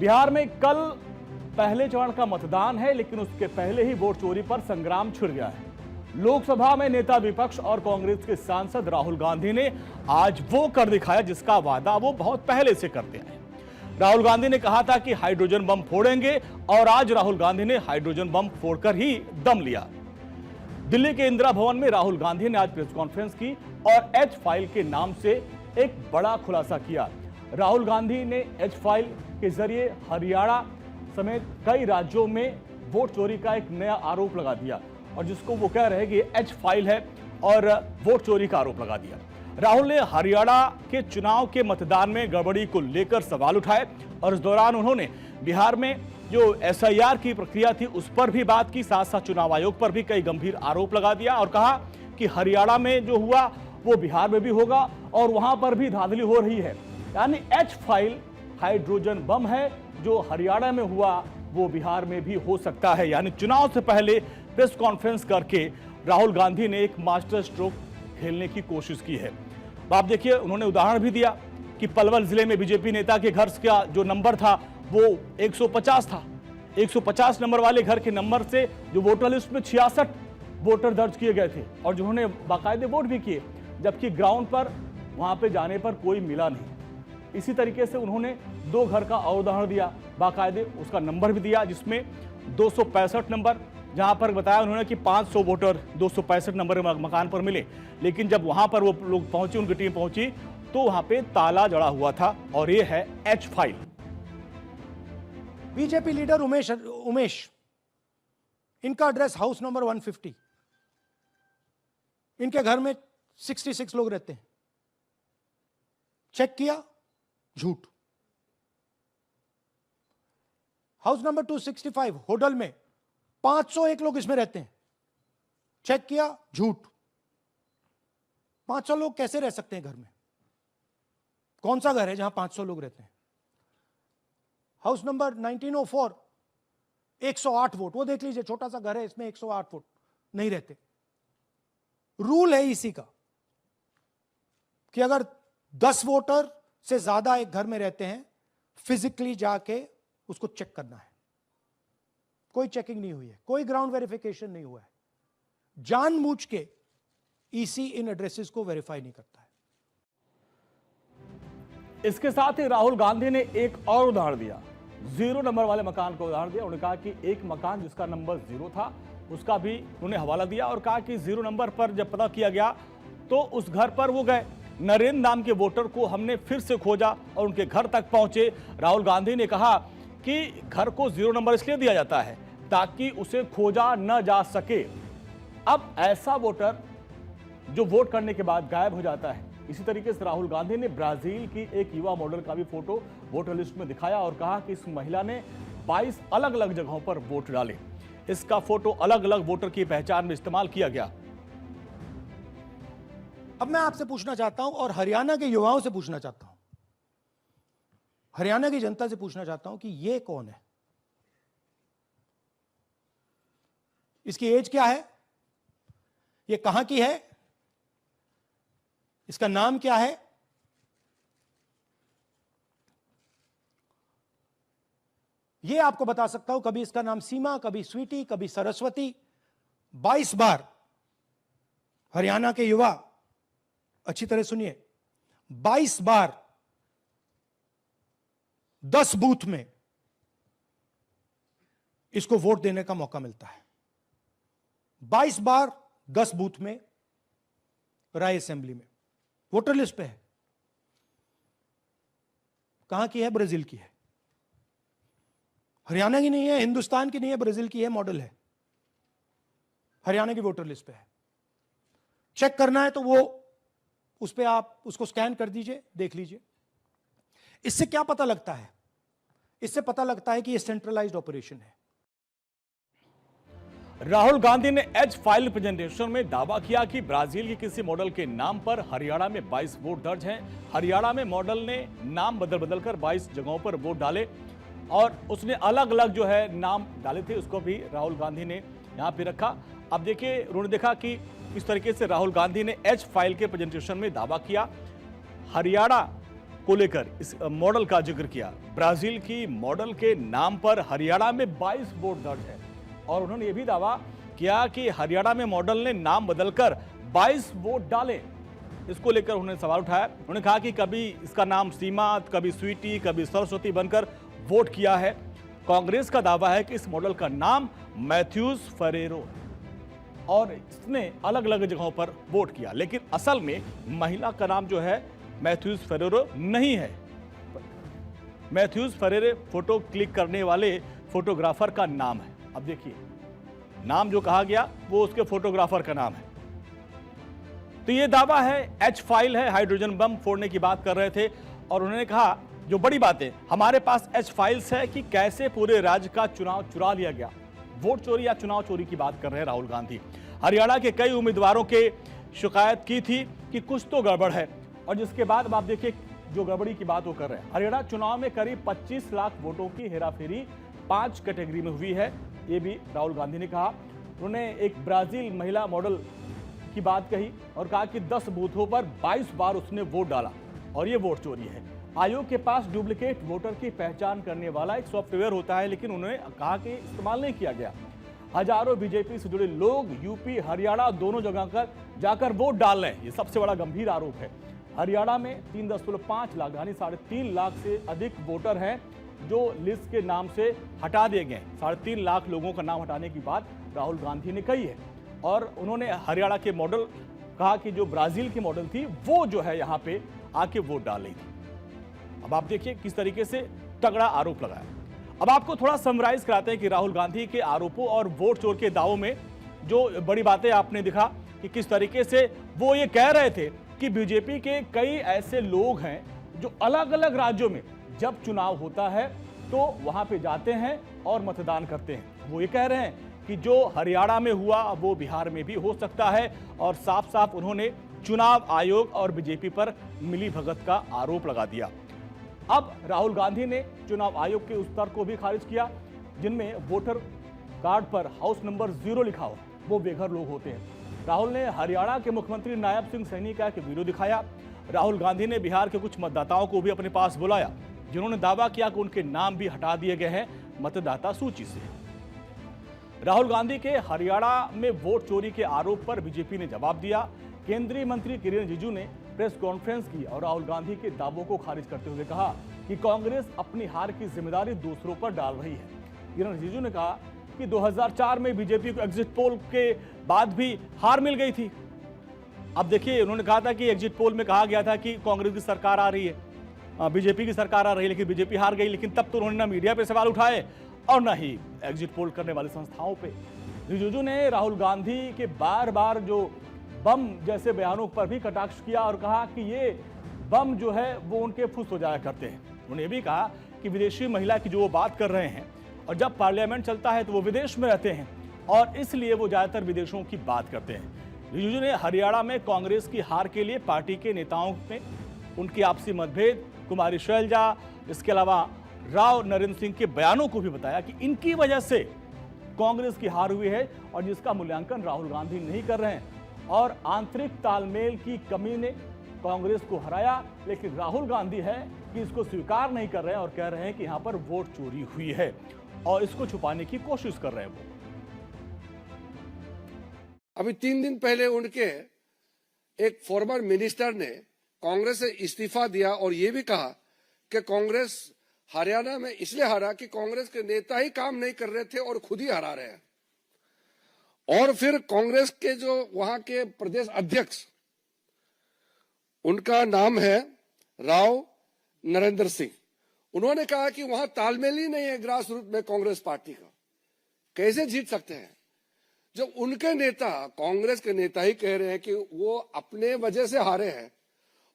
बिहार में कल पहले चरण का मतदान है, लेकिन उसके पहले ही वोट चोरी पर संग्राम छिड़ गया है। लोकसभा में नेता विपक्ष और कांग्रेस के सांसद राहुल गांधी ने आज वो कर दिखाया जिसका वादा वो बहुत पहले से करते आए। राहुल गांधी ने कहा था कि हाइड्रोजन बम फोड़ेंगे और आज राहुल गांधी ने हाइड्रोजन बम फोड़कर ही दम लिया। दिल्ली के इंदिरा भवन में राहुल गांधी ने आज प्रेस कॉन्फ्रेंस की और एच फाइल के नाम से एक बड़ा खुलासा किया। राहुल गांधी ने एच फाइल के जरिए हरियाणा समेत कई राज्यों में वोट चोरी का एक नया आरोप लगा दिया और जिसको वो कह रहे हैं कि एच फाइल है और वोट चोरी का आरोप लगा दिया। राहुल ने हरियाणा के चुनाव के मतदान में गड़बड़ी को लेकर सवाल उठाए और इस दौरान उन्होंने बिहार में जो एसआईआर की प्रक्रिया थी उस पर भी बात की, साथ साथ चुनाव आयोग पर भी कई गंभीर आरोप लगा दिया और कहा कि हरियाणा में जो हुआ वो बिहार में भी होगा और वहां पर भी धांधली हो रही है। यानी एच फाइल हाइड्रोजन बम है, जो हरियाणा में हुआ वो बिहार में भी हो सकता है। यानी चुनाव से पहले प्रेस कॉन्फ्रेंस करके राहुल गांधी ने एक मास्टर स्ट्रोक खेलने की कोशिश की है। आप देखिए, उन्होंने उदाहरण भी दिया कि पलवल जिले में बीजेपी नेता के घर का जो नंबर था वो 150 था। 150 नंबर वाले घर के नंबर से जो वोटर लिस्ट में 66 वोटर दर्ज किए गए थे और जिन्होंने बाकायदे वोट भी किए, जबकि ग्राउंड पर वहां पे जाने पर कोई मिला नहीं। इसी तरीके से उन्होंने दो घर का और उदाहरण दिया, बाकायदे उसका नंबर भी दिया जिसमें 265 नंबर, जहां पर बताया उन्होंने कि 500 वोटर 265 नंबर मकान पर मिले, लेकिन जब वहां पर वो लोग पहुंचे, उनकी टीम पहुंची तो वहां पे ताला जड़ा हुआ था और ये है H file. BJP leader Umesh, इनका एड्रेस हाउस नंबर 150। इनके घर में 66 लोग रहते हैं। चेक किया, झूठ। हाउस नंबर 265 होडल में 501 लोग इसमें रहते हैं। चेक किया, झूठ। 500 लोग कैसे रह सकते हैं घर में? कौन सा घर है जहां 500 लोग रहते हैं? हाउस नंबर 1904 108 वोट, वो देख लीजिए, छोटा सा घर है, इसमें 108 वोट नहीं रहते। रूल है इसी का कि अगर 10 वोटर से ज्यादा एक घर में रहते हैं, फिजिकली जाके उसको चेक करना है। कोई चेकिंग नहीं हुई है, कोई ग्राउंड वेरिफिकेशन नहीं हुआ है। जानबूझ के ईसी इन एड्रेसेस को वेरीफाई नहीं करता है। इसके साथ ही राहुल गांधी ने एक और उदाहरण दिया, 0 नंबर वाले मकान का उदाहरण दिया। उन्होंने कहा कि एक मकान जिसका नंबर 0 था उसका भी उन्होंने हवाला दिया और कहा कि 0 नंबर पर जब पता किया गया तो उस घर पर वो गए। नरेंद्र नाम के वोटर को हमने फिर से खोजा और उनके घर तक पहुंचे। राहुल गांधी ने कहा कि घर को 0 नंबर इसलिए दिया जाता है ताकि उसे खोजा न जा सके। अब ऐसा वोटर जो वोट करने के बाद गायब हो जाता है। इसी तरीके से राहुल गांधी ने ब्राजील की एक युवा मॉडल का भी फोटो वोटर लिस्ट में दिखाया और कहा कि इस महिला ने 22 अलग अलग जगहों पर वोट डाले। इसका फोटो अलग अलग वोटर की पहचान में इस्तेमाल किया गया। अब मैं आपसे पूछना चाहता हूं और हरियाणा के युवाओं से पूछना चाहता हूं, हरियाणा की जनता से पूछना चाहता हूं कि ये कौन है? इसकी एज क्या है? ये कहां की है? इसका नाम क्या है? ये आपको बता सकता हूं, कभी इसका नाम सीमा, कभी स्वीटी, कभी सरस्वती। 22 बार हरियाणा के युवा, अच्छी तरह सुनिए, 22 बार 10 बूथ में इसको वोट देने का मौका मिलता है। 22 बार 10 बूथ में राय असेंबली में वोटर लिस्ट पे है। कहां की है? ब्राजील की है। हरियाणा की नहीं है, हिंदुस्तान की नहीं है, ब्राजील की है, मॉडल है। हरियाणा की वोटर लिस्ट पे है। चेक करना है तो वो उस पे आप उसको स्कैन कर दीजिए, देख लीजिए। इससे क्या पता लगता है? इससे पता लगता है कि ये सेंट्रलाइज्ड ऑपरेशन है। राहुल गांधी ने एच फाइल प्रेजेंटेशन में दावा किया कि ब्राजील के किसी मॉडल के नाम पर हरियाणा में 22 वोट दर्ज हैं। हरियाणा में मॉडल ने नाम बदल कर 22 जगहों पर वोट डाले और उसने अलग अलग जो है नाम डाले थे, उसको भी राहुल गांधी ने यहां पे रखा। अब देखिए, उन्होंने देखा कि इस तरीके से राहुल गांधी ने एच फाइल के प्रेजेंटेशन में दावा किया। हरियाणा को लेकर इस मॉडल का जिक्र किया। ब्राजील की मॉडल के नाम पर हरियाणा में 22 वोट दर्ज है और उन्होंने यह भी दावा किया कि हरियाणा में मॉडल ने नाम बदलकर 22 वोट डाले। इसको लेकर उन्होंने सवाल उठाया। उन्होंने कहा कि कभी इसका नाम सीमा, कभी स्वीटी, कभी सरस्वती बनकर वोट किया है। कांग्रेस का दावा है कि इस मॉडल का नाम मैथ्यूज फेरेरो और इसने अलग अलग जगहों पर वोट किया, लेकिन असल में महिला का नाम जो है मैथ्यूज फेरेरो नहीं है। मैथ्यूज फेरेरे फोटो क्लिक करने वाले फोटोग्राफर का नाम है। अब देखिए, नाम जो कहा गया वो उसके फोटोग्राफर का नाम है। तो ये दावा है, एच फाइल है, हाइड्रोजन बम फोड़ने की बात कर रहे थे और उन्होंने कहा जो बड़ी बात है, हमारे पास एच फाइल्स है कि कैसे पूरे राज्य का चुनाव चुरा लिया गया। वोट चोरी या चुनाव चोरी की बात कर रहे हैं राहुल गांधी। हरियाणा के कई उम्मीदवारों के शिकायत की थी कि कुछ तो गड़बड़ है और जिसके बाद अब आप देखिए जो गड़बड़ी की बात वो कर रहे हैं। हरियाणा चुनाव में करीब 25 लाख वोटों की हेराफेरी 5 कैटेगरी में हुई है, ये भी राहुल गांधी ने कहा। उन्होंने एक ब्राजील महिला मॉडल की बात कही और कहा कि 10 बूथों पर 22 बार उसने वोट डाला और ये वोट चोरी है। आयोग के पास डुप्लीकेट वोटर की पहचान करने वाला एक सॉफ्टवेयर होता है, लेकिन उन्होंने कहा कि इस्तेमाल नहीं किया गया। हजारों बीजेपी से जुड़े लोग यूपी, हरियाणा दोनों जगह कर जाकर वोट डाल रहे हैं। ये सबसे बड़ा गंभीर आरोप है। हरियाणा में 3.5 लाख यानी 3.5 लाख से अधिक वोटर हैं जो लिस्ट के नाम से हटा दिए गए। 3.5 लाख लोगों का नाम हटाने की बात राहुल गांधी ने कही है और उन्होंने हरियाणा के मॉडल कहा कि जो ब्राजील की मॉडल थी वो जो है यहाँ पे आके वोट डाल रही थी। अब आप देखिए किस तरीके से तगड़ा आरोप लगाया। अब आपको थोड़ा समराइज कराते हैं कि राहुल गांधी के आरोपों और वोट चोर के दावों में जो बड़ी बातें आपने दिखा कि किस तरीके से वो ये कह रहे थे कि बीजेपी के कई ऐसे लोग हैं जो अलग अलग राज्यों में जब चुनाव होता है तो वहां पे जाते हैं और मतदान करते हैं। वो ये कह रहे हैं कि जो हरियाणा में हुआ वो बिहार में भी हो सकता है और साफ साफ उन्होंने चुनाव आयोग और बीजेपी पर मिलीभगत का आरोप लगा दिया। अब राहुल गांधी ने चुनाव आयोग के उस तर्क को भी खारिज किया जिनमें वोटर कार्ड पर हाउस नंबर 0 लिखा हो वो बेघर लोग होते हैं। राहुल ने हरियाणा के मुख्यमंत्री नायब सिंह सैनी का एक वीडियो दिखाया। राहुल गांधी ने बिहार के कुछ मतदाताओं को भी अपने पास बुलाया जिन्होंने दावा किया कि उनके नाम भी हटा दिए गए हैं मतदाता सूची से। राहुल गांधी के हरियाणा में वोट चोरी के आरोप पर बीजेपी ने जवाब दिया। केंद्रीय मंत्री किरेन रिजिजू ने प्रेस कॉन्फ्रेंस की और राहुल गांधी के दावों को खारिज करते हुए कहा कि कांग्रेस अपनी हार की जिम्मेदारी दूसरों पर डाल रही है। किरेन रिजिजू ने कहा कि 2004 में बीजेपी को एग्जिट पोल के बाद भी हार मिल गई थी। अब देखिए, उन्होंने कहा था कि एग्जिट पोल में कहा गया था कि कांग्रेस की सरकार आ रही है, बीजेपी की सरकार आ रही है, लेकिन बीजेपी हार गई। लेकिन तब तो उन्होंने ना मीडिया पे सवाल उठाए और ना ही एग्जिट पोल करने वाली संस्थाओं पे। रिजिजू ने राहुल गांधी के बार बार जो बम जैसे बयानों पर भी कटाक्ष किया और कहा कि ये बम जो है वो उनके फुस हो जाया करते हैं। उन्होंने भी कहा कि विदेशी महिला की जो वो बात कर रहे हैं और जब पार्लियामेंट चलता है तो वो विदेश में रहते हैं और इसलिए वो ज्यादातर विदेशों की बात करते हैं। रिजिजू ने हरियाणा में कांग्रेस की हार के लिए पार्टी के नेताओं में उनकी आपसी मतभेद, कुमारी शैलजा, इसके अलावा राव नरेंद्र सिंह के बयानों को भी बताया कि इनकी वजह से कांग्रेस की हार हुई है और जिसका मूल्यांकन राहुल गांधी नहीं कर रहे हैं और आंतरिक तालमेल की कमी ने कांग्रेस को हराया। लेकिन राहुल गांधी है कि इसको स्वीकार नहीं कर रहे हैं और कह रहे हैं कि यहां पर वोट चोरी हुई है और इसको छुपाने की कोशिश कर रहे हैं वो। अभी 3 दिन पहले उनके एक फॉर्मर मिनिस्टर ने कांग्रेस से इस्तीफा दिया और यह भी कहा कि कांग्रेस हरियाणा में इसलिए हारा कि कांग्रेस के नेता ही काम नहीं कर रहे थे और खुद ही हरा रहे हैं। और फिर कांग्रेस के जो वहां के प्रदेश अध्यक्ष, उनका नाम है राव नरेंद्र सिंह, उन्होंने कहा कि वहां तालमेल ही नहीं है ग्रास रूट में कांग्रेस पार्टी का, कैसे जीत सकते हैं। जब उनके नेता, कांग्रेस के नेता ही कह रहे हैं कि वो अपने वजह से हारे हैं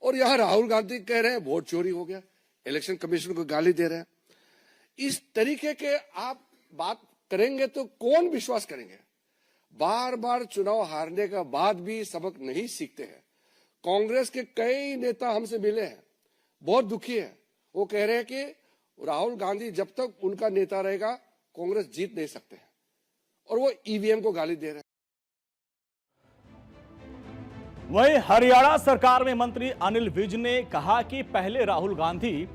और यहां राहुल गांधी कह रहे हैं वोट चोरी हो गया, इलेक्शन कमीशन को गाली दे रहे हैं। इस तरीके के आप बात करेंगे तो कौन विश्वास करेंगे। बार बार चुनाव हारने का बाद भी सबक नहीं सीखते हैं। कांग्रेस के कई नेता हमसे मिले हैं, बहुत दुखी है। वो कह रहे हैं कि राहुल गांधी जब तक उनका नेता रहेगा कांग्रेस जीत नहीं सकते हैं और वो ईवीएम को गाली दे रहे हैं। वहीं हरियाणा सरकार में मंत्री अनिल विज ने कहा कि पहले राहुल गांधी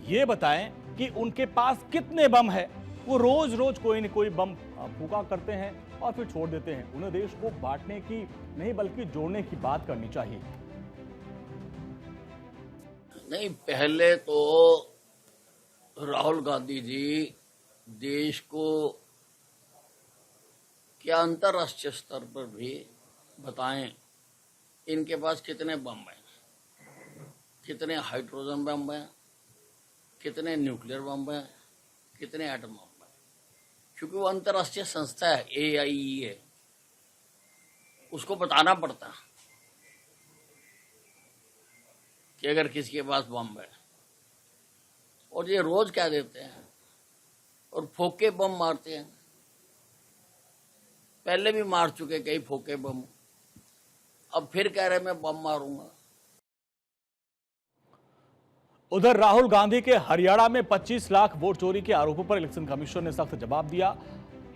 ये बताएं कि उनके पास कितने बम है। वो रोज रोज कोई न कोई बम फूका करते हैं और फिर छोड़ देते हैं। उन्हें देश को बांटने की नहीं बल्कि जोड़ने की बात करनी चाहिए। नहीं, पहले तो राहुल गांधी जी देश को क्या अंतर्राष्ट्रीय स्तर पर भी बताएं इनके पास कितने बम हैं, कितने हाइड्रोजन बम हैं, कितने न्यूक्लियर बम हैं, कितने एटम बम हैं। क्योंकि वो अंतर्राष्ट्रीय संस्था है, AIEA, उसको बताना पड़ता कि अगर किसी के पास बम है। और ये रोज क्या देते हैं और फोके बम मारते हैं। पहले भी मार चुके कई फोके बम, अब फिर कह रहे मैं बम मारूंगा। उधर राहुल गांधी के हरियाणा में 25 लाख वोट चोरी के आरोपों पर इलेक्शन कमीशन ने सख्त जवाब दिया।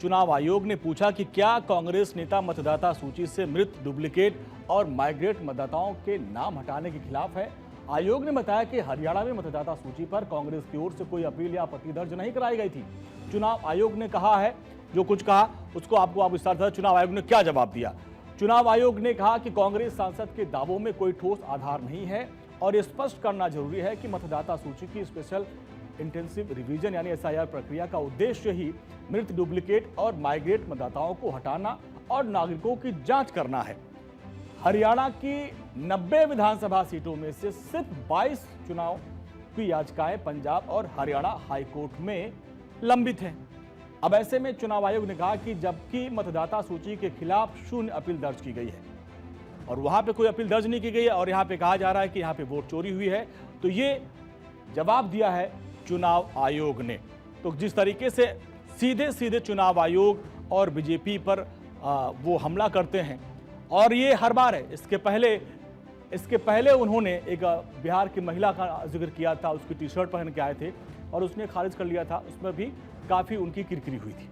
चुनाव आयोग ने पूछा कि क्या कांग्रेस नेता मतदाता सूची से मृत, डुप्लीकेट और माइग्रेट मतदाताओं के नाम हटाने के खिलाफ है। आयोग ने बताया कि हरियाणा में मतदाता सूची पर कांग्रेस की ओर से कोई अपील या आपत्ति दर्ज नहीं कराई गई थी। चुनाव आयोग ने कहा है, जो कुछ कहा उसको आपको आप विस्तार से। चुनाव आयोग ने क्या जवाब दिया? चुनाव आयोग ने कहा कि कांग्रेस सांसद के दावों में कोई ठोस आधार नहीं है और स्पष्ट करना जरूरी है कि मतदाता सूची की स्पेशल इंटेंसिव रिवीजन यानी SIR प्रक्रिया का उद्देश्य ही मृत, डुप्लीकेट और माइग्रेट मतदाताओं को हटाना और नागरिकों की जांच करना है। हरियाणा की 90 विधानसभा सीटों में से सिर्फ 22 चुनाव की याचिकाएं पंजाब और हरियाणा हाईकोर्ट में लंबित हैं। अब ऐसे में चुनाव आयोग ने कहा कि जबकि मतदाता सूची के खिलाफ 0 अपील दर्ज की गई है और वहां पे कोई अपील दर्ज नहीं की गई है और यहां पे कहा जा रहा है कि यहां पे वोट चोरी हुई है, तो ये जवाब दिया है चुनाव आयोग ने। तो जिस तरीके से सीधे सीधे चुनाव आयोग और बीजेपी पर वो हमला करते हैं और ये हर बार है। इसके पहले उन्होंने एक बिहार की महिला का जिक्र किया था, उसकी टी-शर्ट पहन के आए थे और उसने खारिज कर लिया था। उसमें भी काफी उनकी किरकिरी हुई थी।